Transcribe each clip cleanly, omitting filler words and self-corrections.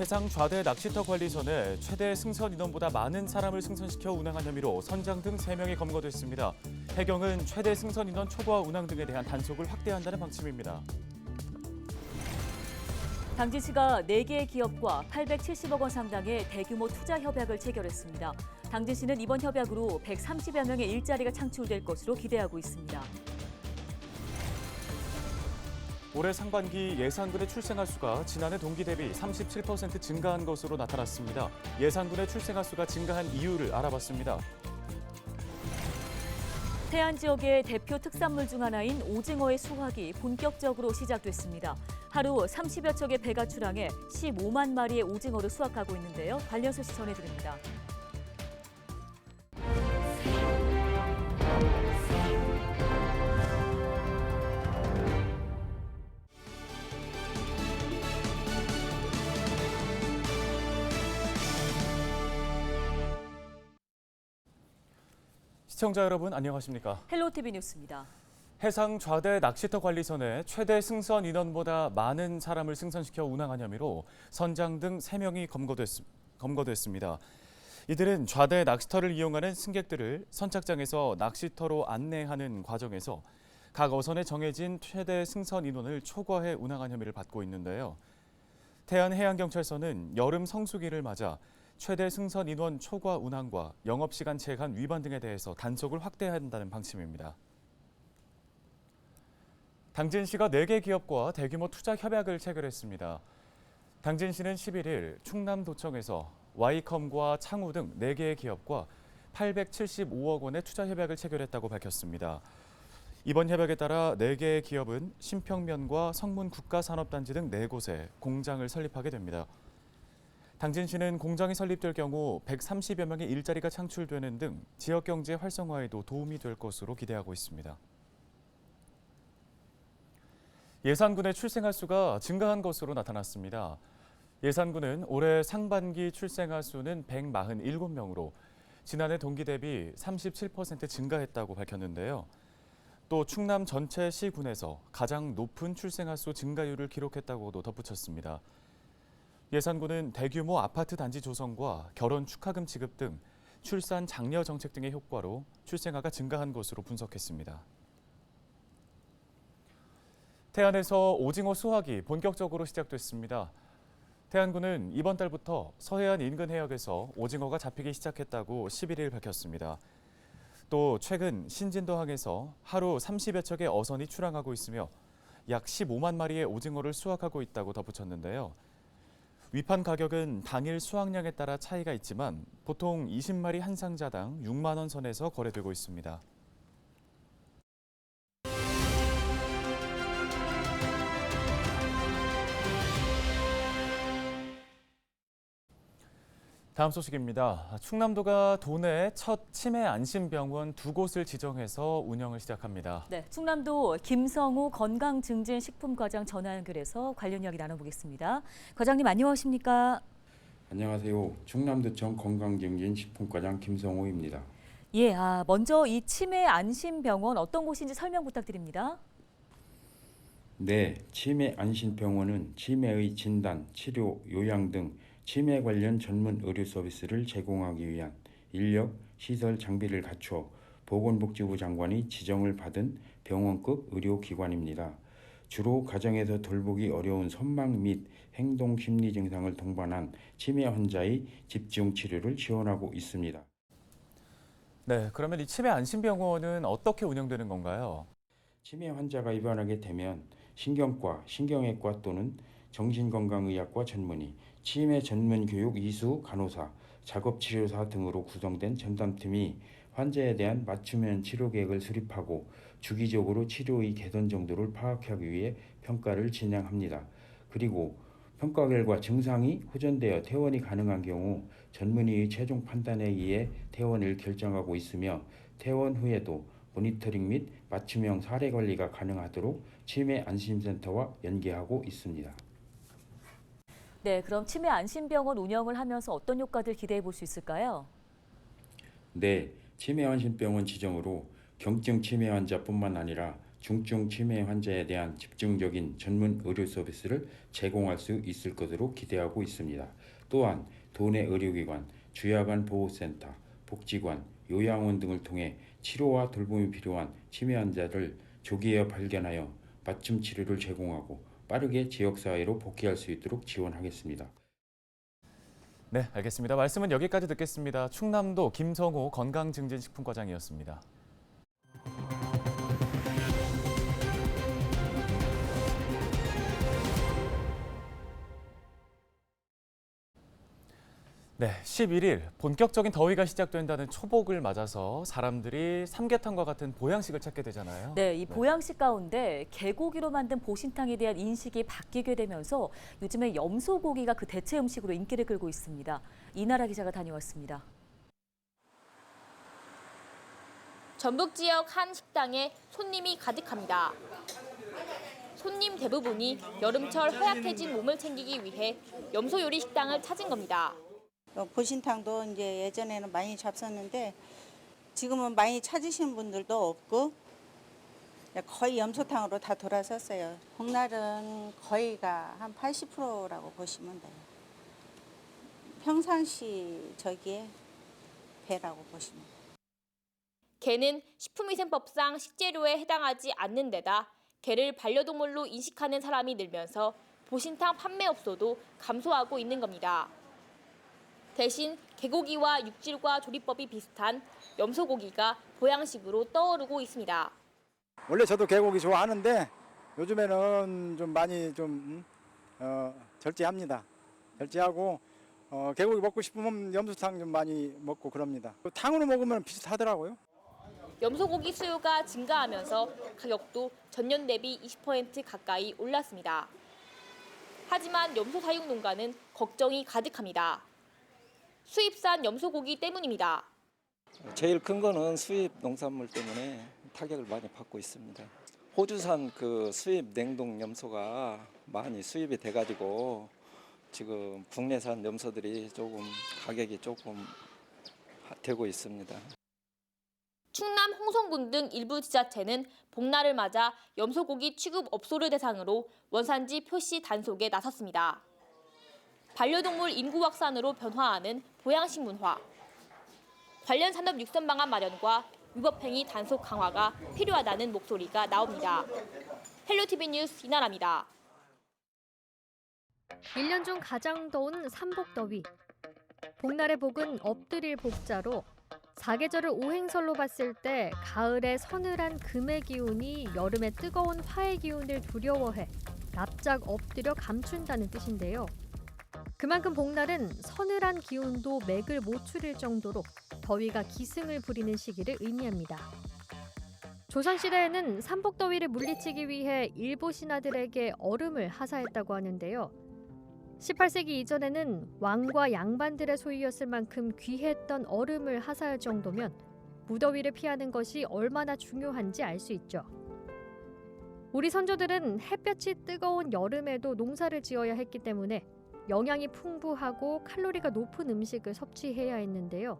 해상 좌대 낚시터 관리선에 최대 승선 인원보다 많은 사람을 승선시켜 운항한 혐의로 선장 등 3명이 검거됐습니다. 해경은 최대 승선 인원 초과 운항 등에 대한 단속을 확대한다는 방침입니다. 당진시가 4개의 기업과 870억 원 상당의 대규모 투자 협약을 체결했습니다. 당진시는 이번 협약으로 130여 명의 일자리가 창출될 것으로 기대하고 있습니다. 올해 상반기 예산군의 출생아 수가 지난해 동기 대비 37% 증가한 것으로 나타났습니다. 예산군의 출생아 수가 증가한 이유를 알아봤습니다. 태안 지역의 대표 특산물 중 하나인 오징어의 수확이 본격적으로 시작됐습니다. 하루 30여 척의 배가 출항해 15만 마리의 오징어를 수확하고 있는데요. 관련 소식 전해드립니다. 시청자 여러분 안녕하십니까? 헬로티비 뉴스입니다. 해상 좌대 낚시터 관리선에 최대 승선 인원보다 많은 사람을 승선시켜 운항한 혐의로 선장 등 3명이 검거됐습니다. 이들은 좌대 낚시터를 이용하는 승객들을 선착장에서 낚시터로 안내하는 과정에서 각 어선에 정해진 최대 승선 인원을 초과해 운항한 혐의를 받고 있는데요. 태안해양경찰서는 여름 성수기를 맞아 최대 승선 인원 초과 운항과 영업시간 제한 위반 등에 대해서 단속을 확대한다는 방침입니다. 당진시가 4개 기업과 대규모 투자 협약을 체결했습니다. 당진시는 11일 충남도청에서 와이컴과 창우 등 4개의 기업과 875억 원의 투자 협약을 체결했다고 밝혔습니다. 이번 협약에 따라 4개의 기업은 신평면과 성문 국가산업단지 등 4곳에 공장을 설립하게 됩니다. 당진시는 공장이 설립될 경우 130여 명의 일자리가 창출되는 등 지역경제 활성화에도 도움이 될 것으로 기대하고 있습니다. 예산군의 출생아 수가 증가한 것으로 나타났습니다. 예산군은 올해 상반기 출생아 수는 147명으로 지난해 동기 대비 37% 증가했다고 밝혔는데요. 또 충남 전체 시군에서 가장 높은 출생아 수 증가율을 기록했다고도 덧붙였습니다. 예산군은 대규모 아파트 단지 조성과 결혼 축하금 지급 등 출산 장려 정책 등의 효과로 출생아가 증가한 것으로 분석했습니다. 태안에서 오징어 수확이 본격적으로 시작됐습니다. 태안군은 이번 달부터 서해안 인근 해역에서 오징어가 잡히기 시작했다고 11일 밝혔습니다. 또 최근 신진도항에서 하루 30여 척의 어선이 출항하고 있으며 약 15만 마리의 오징어를 수확하고 있다고 덧붙였는데요. 위판 가격은 당일 수확량에 따라 차이가 있지만 보통 20마리 한 상자당 6만 원 선에서 거래되고 있습니다. 다음 소식입니다. 충남도가 도내 첫 치매 안심병원 2곳을 지정해서 운영을 시작합니다. 네, 충남도 김성우 건강증진식품과장 전화 연결해서 관련 이야기 나눠보겠습니다. 과장님 안녕하십니까? 안녕하세요. 충남도청 건강증진식품과장 김성호입니다. 예, 먼저 이 치매 안심병원 어떤 곳인지 설명 부탁드립니다. 네, 치매 안심병원은 치매의 진단, 치료, 요양 등 치매 관련 전문 의료 서비스를 제공하기 위한 인력, 시설, 장비를 갖춰 보건복지부 장관이 지정을 받은 병원급 의료기관입니다. 주로 가정에서 돌보기 어려운 선망 및 행동 심리 증상을 동반한 치매 환자의 집중 치료를 지원하고 있습니다. 네, 그러면 이 치매 안심병원은 어떻게 운영되는 건가요? 치매 환자가 입원하게 되면 신경과, 신경외과 또는 정신건강의학과 전문의, 치매 전문 교육 이수 간호사, 작업치료사 등으로 구성된 전담팀이 환자에 대한 맞춤형 치료 계획을 수립하고 주기적으로 치료의 개선 정도를 파악하기 위해 평가를 진행합니다. 그리고 평가 결과 증상이 호전되어 퇴원이 가능한 경우 전문의의 최종 판단에 의해 퇴원을 결정하고 있으며 퇴원 후에도 모니터링 및 맞춤형 사례 관리가 가능하도록 치매 안심센터와 연계하고 있습니다. 네, 그럼 치매 안심병원 운영을 하면서 어떤 효과들 기대해 볼 수 있을까요? 네, 치매 안심병원 지정으로 경증 치매 환자뿐만 아니라 중증 치매 환자에 대한 집중적인 전문 의료 서비스를 제공할 수 있을 것으로 기대하고 있습니다. 또한 도내 의료기관, 주야간 보호센터, 복지관, 요양원 등을 통해 치료와 돌봄이 필요한 치매 환자를 조기에 발견하여 맞춤 치료를 제공하고 빠르게 지역사회로 복귀할 수 있도록 지원하겠습니다. 네, 알겠습니다. 말씀은 여기까지 듣겠습니다. 충남도 김성호 건강증진식품과장이었습니다. 네, 11일 본격적인 더위가 시작된다는 초복을 맞아서 사람들이 삼계탕과 같은 보양식을 찾게 되잖아요. 네, 이 보양식 가운데 개고기로 만든 보신탕에 대한 인식이 바뀌게 되면서 요즘에 염소고기가 그 대체 음식으로 인기를 끌고 있습니다. 이나라 기자가 다녀왔습니다. 전북 지역 한 식당에 손님이 가득합니다. 손님 대부분이 여름철 허약해진 몸을 챙기기 위해 염소 요리 식당을 찾은 겁니다. 보신탕도 이제 예전에는 많이 잡섰는데 지금은 많이 찾으시는 분들도 없고 거의 염소탕으로 다 돌아섰어요. 복날은 거의가 한 80%라고 보시면 돼요. 평상시 저기에 배라고 보시면 돼요. 개는 식품위생법상 식재료에 해당하지 않는 데다 개를 반려동물로 인식하는 사람이 늘면서 보신탕 판매업소도 감소하고 있는 겁니다. 대신 개고기와 육질과 조리법이 비슷한 염소고기가 보양식으로 떠오르고 있습니다. 원래 저도 개고기 좋아하는데 요즘에는 좀 많이 좀 절제합니다. 절제하고 개고기 먹고 싶으면 염소탕 좀 많이 먹고 그럽니다. 탕으로 먹으면 비슷하더라고요. 염소고기 수요가 증가하면서 가격도 전년 대비 20% 가까이 올랐습니다. 하지만 염소 사육 농가는 걱정이 가득합니다. 수입산 염소고기 때문입니다. 제일 큰 거는 수입 농산물 때문에 타격을 많이 받고 있습니다. 호주산 그 수입 냉동 염소가 많이 수입이 돼가지고 지금 국내산 염소들이 조금 가격이 조금 되고 있습니다. 충남 홍성군 등 일부 지자체는 복날을 맞아 염소고기 취급 업소를 대상으로 원산지 표시 단속에 나섰습니다. 반려동물 인구 확산으로 변화하는 보양식 문화, 관련 산업 육성 방안 마련과 위법행위 단속 강화가 필요하다는 목소리가 나옵니다. 헬로티비 뉴스 이나라입니다. 1년 중 가장 더운 삼복더위. 복날의 복은 엎드릴 복자로 사계절을 오행설로 봤을 때 가을의 서늘한 금의 기운이 여름의 뜨거운 화의 기운을 두려워해 납작 엎드려 감춘다는 뜻인데요. 그만큼 복날은 서늘한 기운도 맥을 못 추릴 정도로 더위가 기승을 부리는 시기를 의미합니다. 조선시대에는 삼복더위를 물리치기 위해 일부 신하들에게 얼음을 하사했다고 하는데요. 18세기 이전에는 왕과 양반들의 소유였을 만큼 귀했던 얼음을 하사할 정도면 무더위를 피하는 것이 얼마나 중요한지 알 수 있죠. 우리 선조들은 햇볕이 뜨거운 여름에도 농사를 지어야 했기 때문에 영양이 풍부하고 칼로리가 높은 음식을 섭취해야 했는데요.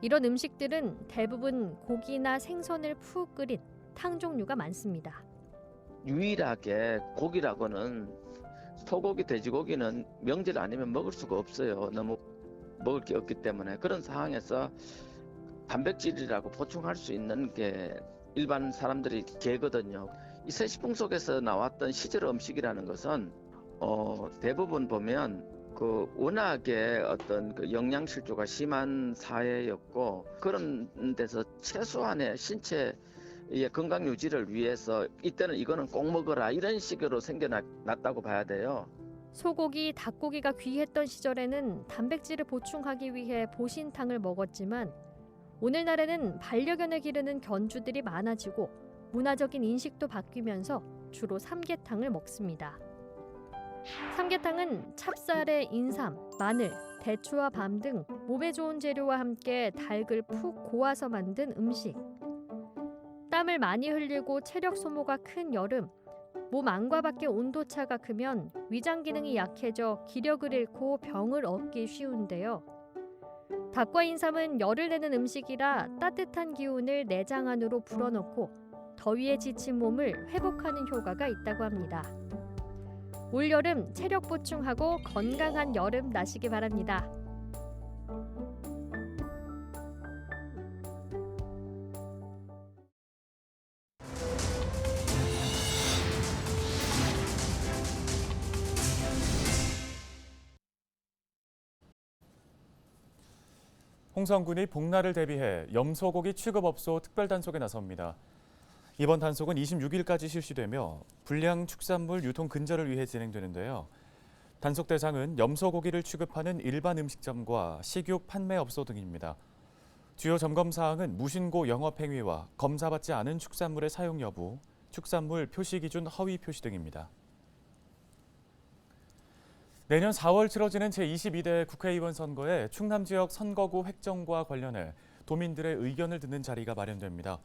이런 음식들은 대부분 고기나 생선을 푹 끓인 탕 종류가 많습니다. 유일하게 고기라고는 소고기, 돼지고기는 명절 아니면 먹을 수가 없어요. 너무 먹을 게 없기 때문에. 그런 상황에서 단백질이라고 보충할 수 있는 게 일반 사람들이 게거든요. 이 세시풍 속에서 나왔던 시절 음식이라는 것은 대부분 보면 그 워낙에 어떤 그 영양 실조가 심한 사회였고, 그런 데서 최소한의 신체의 건강 유지를 위해서 이때는 이거는 꼭 먹어라 이런 식으로 생겨났다고 봐야 돼요. 소고기, 닭고기가 귀했던 시절에는 단백질을 보충하기 위해 보신탕을 먹었지만 오늘날에는 반려견을 기르는 견주들이 많아지고 문화적인 인식도 바뀌면서 주로 삼계탕을 먹습니다. 삼계탕은 찹쌀에 인삼, 마늘, 대추와 밤 등 몸에 좋은 재료와 함께 닭을 푹 고아서 만든 음식. 땀을 많이 흘리고 체력 소모가 큰 여름, 몸 안과 밖의 온도차가 크면 위장 기능이 약해져 기력을 잃고 병을 얻기 쉬운데요. 닭과 인삼은 열을 내는 음식이라 따뜻한 기운을 내장 안으로 불어넣고 더위에 지친 몸을 회복하는 효과가 있다고 합니다. 올여름 체력 보충하고 건강한 여름 나시기 바랍니다. 홍성군이 복날을 대비해 염소고기 취급업소 특별단속에 나섭니다. 이번 단속은 26일까지 실시되며 불량 축산물 유통 근절을 위해 진행되는데요. 단속 대상은 염소고기를 취급하는 일반 음식점과 식육 판매업소 등입니다. 주요 점검 사항은 무신고 영업행위와 검사받지 않은 축산물의 사용 여부, 축산물 표시 기준 허위 표시 등입니다. 내년 4월 치러지는 제22대 국회의원 선거에 충남 지역 선거구 획정과 관련해 도민들의 의견을 듣는 자리가 마련됩니다.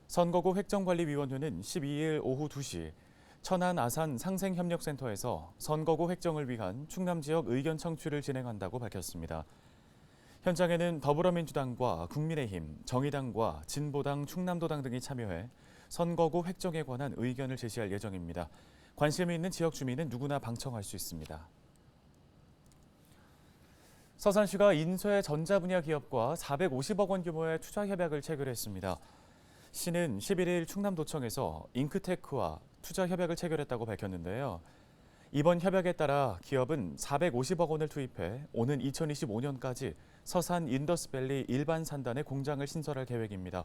선거구 획정관리위원회는 12일 오후 2시 천안 아산 상생협력센터에서 선거구 획정을 위한 충남 지역 의견 청취를 진행한다고 밝혔습니다. 현장에는 더불어민주당과 국민의힘, 정의당과 진보당, 충남도당 등이 참여해 선거구 획정에 관한 의견을 제시할 예정입니다. 관심이 있는 지역 주민은 누구나 방청할 수 있습니다. 서산시가 인쇄 전자분야 기업과 450억 원 규모의 투자 협약을 체결했습니다. 시는 11일 충남도청에서 잉크테크와 투자 협약을 체결했다고 밝혔는데요. 이번 협약에 따라 기업은 450억 원을 투입해 오는 2025년까지 서산 인더스밸리 일반 산단에 공장을 신설할 계획입니다.